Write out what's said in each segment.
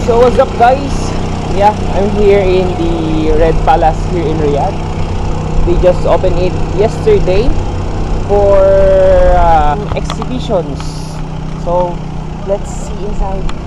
So what's up guys? Yeah, I'm here in the Red Palace here in Riyadh. They just opened it yesterday for exhibitions. So let's see inside.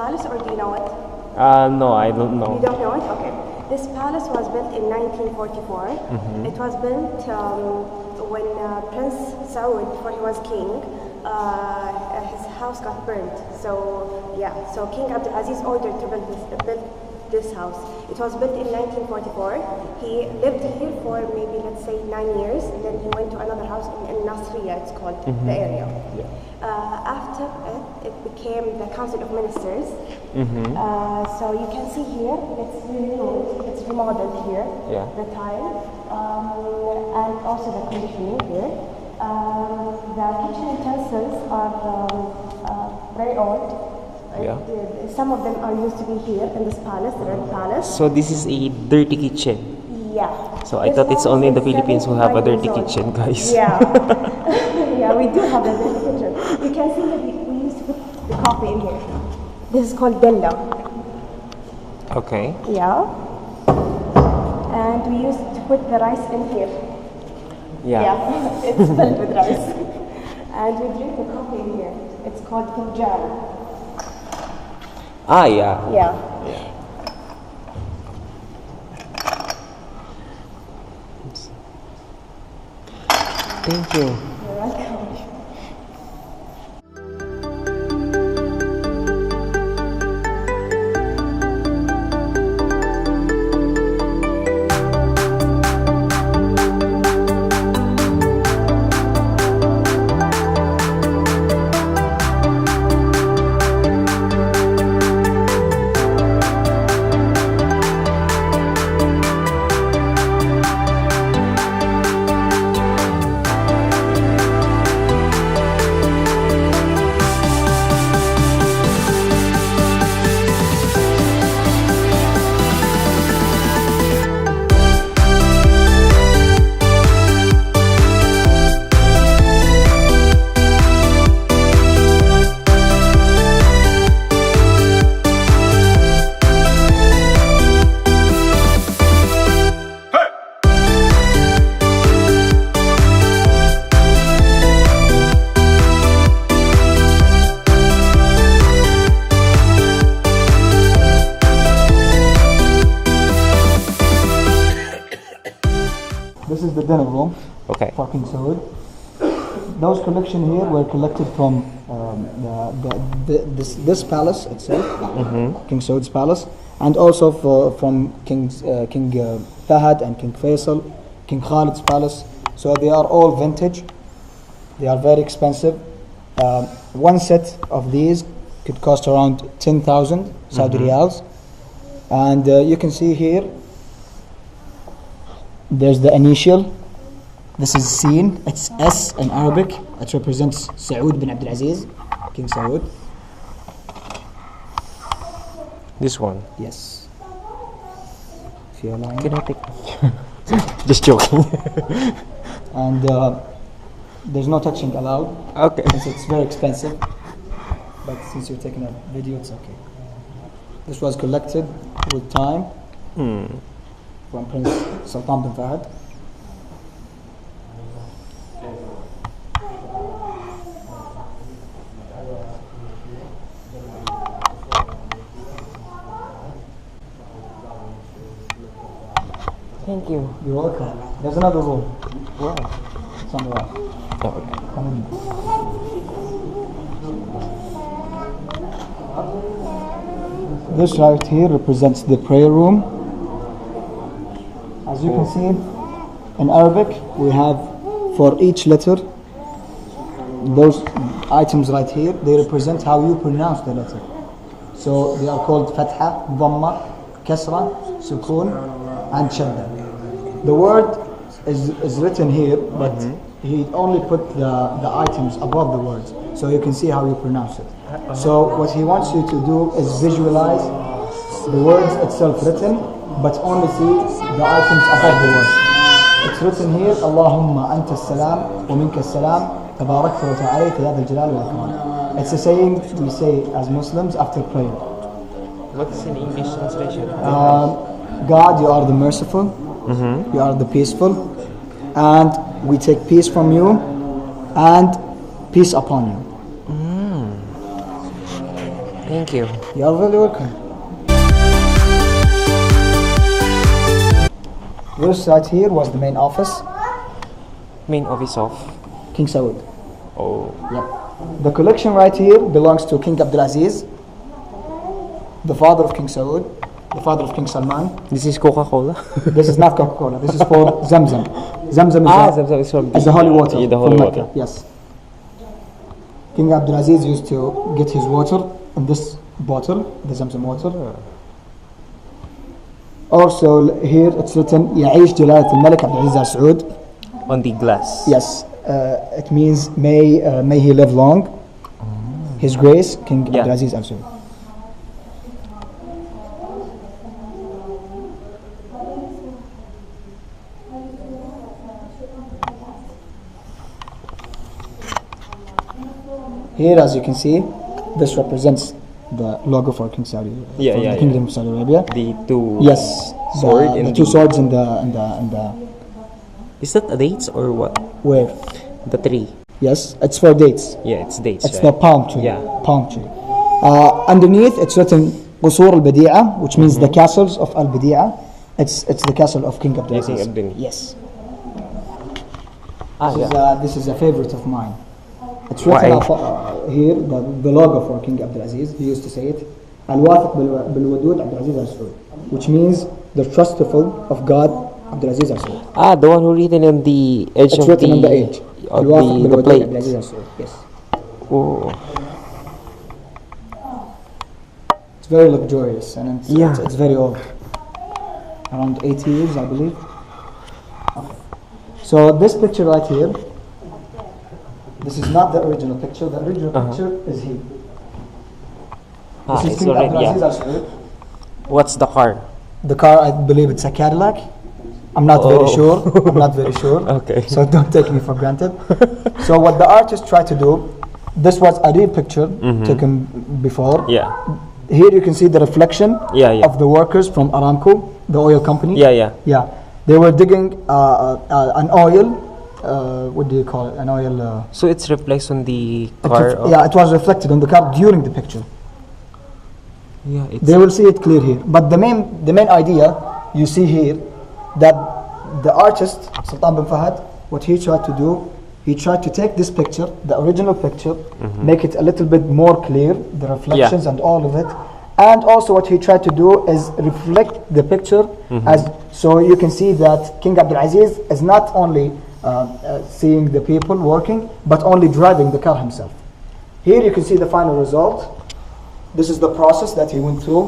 palace, or do you know it? No, I don't know. You don't know it? Okay. This palace was built in 1944. It was built when Prince Saud, before he was king, his house got burned. So yeah, so King Abdulaziz ordered to build this house. It was built in 1944. He lived here for maybe, let's say, 9 years, and then he went to another house in Nasriya, it's called, the area. Yeah. After it became the Council of Ministers. So you can see here, it's renewed, it's remodeled here, the tile, and also the conditioning here. The kitchen utensils are very old. Yeah. Some of them are used to be here in this palace, the Red Palace. So this is a dirty kitchen. Yeah. So I thought it's only in the Philippines who have a dirty kitchen, guys. Yeah. Yeah, we do have a dirty kitchen. You can see that we used to put the coffee in here. This is called Bella. Okay. Yeah. And we used to put the rice in here. Yeah. It's filled with rice. And we drink the coffee in here. It's called Kunjal. Ah, yeah. Yeah. Thank you. You're welcome. This is the dinner room for King Saud. Those collection here were collected from this palace itself, King Saud's palace, and also from King Fahad and King Faisal, King Khalid's palace. So they are all vintage. They are very expensive. One set of these could cost around 10,000 Saudi Riyals. And you can see here, there's the initial. This is seen. It's S in Arabic. It represents Saud bin Abdulaziz, King Saud. This one. Yes. If you allow me. Can I take? Just joking. And there's no touching allowed. Okay. Since it's very expensive. But since you're taking a video, it's okay. This was collected with time from Prince Sultan bin Fahad. Thank you. You're welcome. There's another room. Wow. It's on the right. Come in. This right here represents the prayer room. As you can see, in Arabic, we have for each letter, those items right here, they represent how you pronounce the letter. So they are called Fatha, Dhamma, Kasra, Sukun, and Shadda. The word is written here, but he only put the items above the words, so you can see how you pronounce it. So what he wants you to do is visualize the words itself written, but only see the items above the words. It's written here, Allahumma anta salam wa minka salam, tabarakta wa ta'alayta ya dhal jalal wal ikram. It's a saying we say as Muslims after prayer. What is in English translation? God, you are the merciful, you are the peaceful, and we take peace from you and peace upon you. Thank you. You are very welcome. This right here was the main office, Main office of. King Saud. Oh. Yep. The collection right here belongs to King Abdulaziz, the father of King Saud, the father of King Salman. This is Coca-Cola. This is not Coca-Cola. This is for Zamzam. Zamzam Zamzam is from is the holy water. Yeah, the holy from water. Mecca. Yes. King Abdulaziz used to get his water in this bottle, the Zamzam water. Also here it's written يعيش جلالة الملك عبد العزيز آل سعود. On the glass. Yes, it means may he live long. His Grace King Yeah. Abdulaziz Al Saud. Here, as you can see, this represents the logo for King Saudi. Yeah, for yeah, the Kingdom of Saudi Arabia. The two. Yes, Sword the and two the- swords in the Is that a dates or what? where? The tree. Yes, it's for dates. Yeah, it's dates. It's right? the palm tree. Yeah. Palm tree. Underneath, it's written قصور البديعة, which means the castles of Al Badi'a. It's the castle of King Abdulaziz. King Abdulaziz. Yes. Yeah. This is a favorite of mine. It's Why? written here, the logo for King Abdulaziz. He used to say it. الواثق بالودود عبد العزيز آل سعود, which means the trustful of God Abdulaziz Al Saud. The one who written on the edge It's of written the on the edge. of الواثق the بالودود plate. عبد العزيز آل سعود. Yes. Oh. It's very luxurious and Yeah. it's very old. Around 80 years, I believe. So this picture right here, this is not the original picture. The original picture is here. This is It's King already. Abdulaziz Yeah. Al Saud. What's the car? The car, I believe it's a Cadillac. I'm not very Oh. sure. I'm not very sure. Okay. So don't take me for granted. So what the artist tried to do, this was a real picture taken before. Yeah. Here you can see the reflection Yeah, yeah. of the workers from Aramco, the oil company. Yeah, yeah. Yeah, they were digging an oil. What do you call it? An oil. So it's reflects on the car. Yeah, it was reflected on the car during the picture. Yeah. It's They will see it clear here. But the main idea you see here, that the artist Sultan bin Fahad, what he tried to do, he tried to take this picture, the original picture, make it a little bit more clear, the reflections and all of it. And also what he tried to do is reflect the picture as so you can see that King Abdulaziz is not only seeing the people working, but only driving the car himself. Here you can see the final result. This is the process that he went through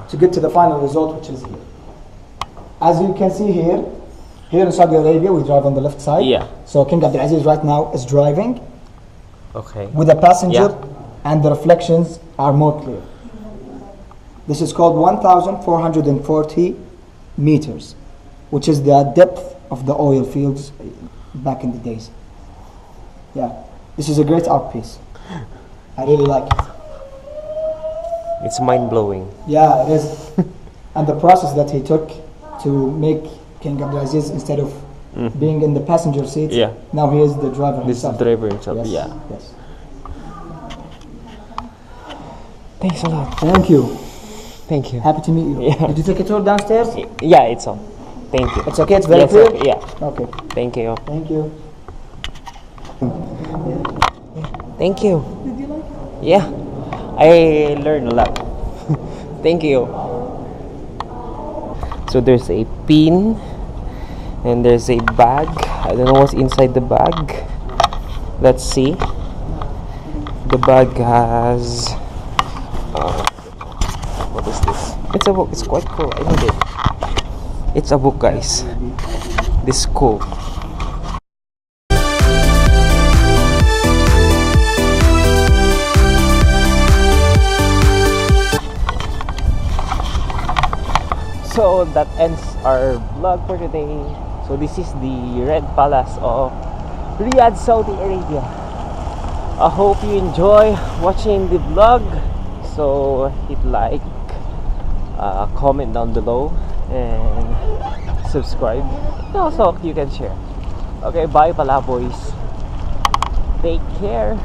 to get to the final result, which is here. As you can see here in Saudi Arabia, we drive on the left side. Yeah. So King Abdulaziz right now is driving okay. with a passenger, Yeah. and the reflections are more clear. This is called 1,440 meters, which is the depth of the oil fields back in the days. Yeah, this is a great art piece. I really like it. It's mind blowing. Yeah, it is. And the process that he took to make King Abdulaziz, instead of being in the passenger seat, Yeah. now he is the driver This is himself. the driver himself. Yes. Yeah. Yes. Thanks a lot. Thank you. Thank you. Happy to meet you. Yeah. Did you take a tour downstairs? Yeah, it's on. Thank you. It's okay. It's very Yes, clear. okay, yeah. Okay. Thank you. Thank you. Thank you. Did you like it? Yeah. I learned a lot. Thank you. So there's a pin and there's a bag. I don't know what's inside the bag. Let's see. The bag has what is this? It's a book. It's quite cool. I need it. It's a book, guys. This is cool. So that ends our vlog for today. So this is the Red Palace of Riyadh, Saudi Arabia. I hope you enjoy watching the vlog. So hit like, comment down below, and subscribe. And also you can share. Okay, bye pala boys. Take care.